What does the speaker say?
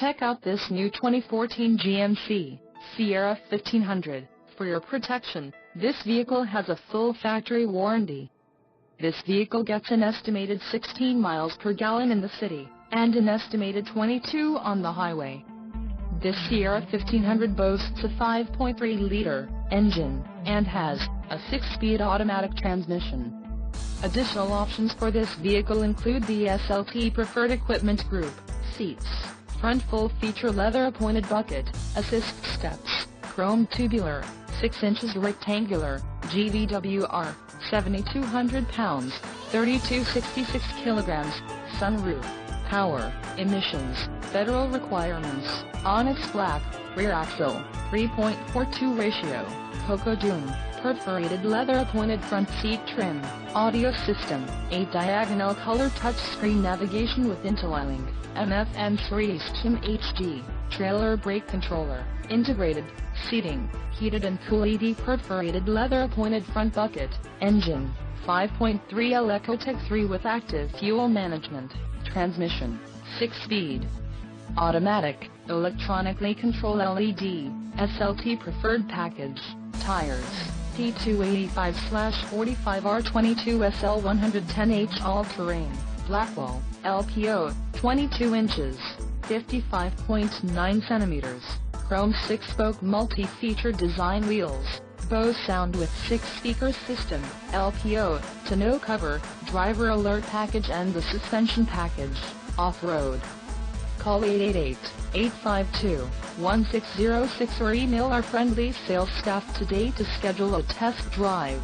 Check out this new 2014 GMC Sierra 1500. For your protection, this vehicle has a full factory warranty. This vehicle gets an estimated 16 miles per gallon in the city, and an estimated 22 on the highway. This Sierra 1500 boasts a 5.3-liter engine, and has a 6-speed automatic transmission. Additional options for this vehicle include the SLT Preferred Equipment Group, seats, front full-feature leather-appointed bucket, assist steps, chrome tubular, 6 inches rectangular, GVWR, 7,200 pounds, 3266 kilograms, sunroof, power, emissions, federal requirements, onyx black, rear axle, 3.42 ratio, cocoa dune, perforated leather-appointed front seat trim, audio system, a diagonal color touchscreen navigation with interlink, FM3 STIM HD, trailer brake controller, integrated seating, heated and cooled perforated leather-appointed front bucket, engine, 5.3L Ecotec 3 with active fuel management, transmission, 6-speed, automatic, electronically controlled LED, SLT preferred package, tires, P285/45R22 SL 110H all-terrain, Blackwall, LPO, 22 inches, 55.9 centimeters, chrome 6-spoke multi-feature design wheels, Bose sound with 6-speaker system, LPO, tonneau cover, driver alert package and the suspension package, off-road. Call 888-852-1606 or email our friendly sales staff today to schedule a test drive.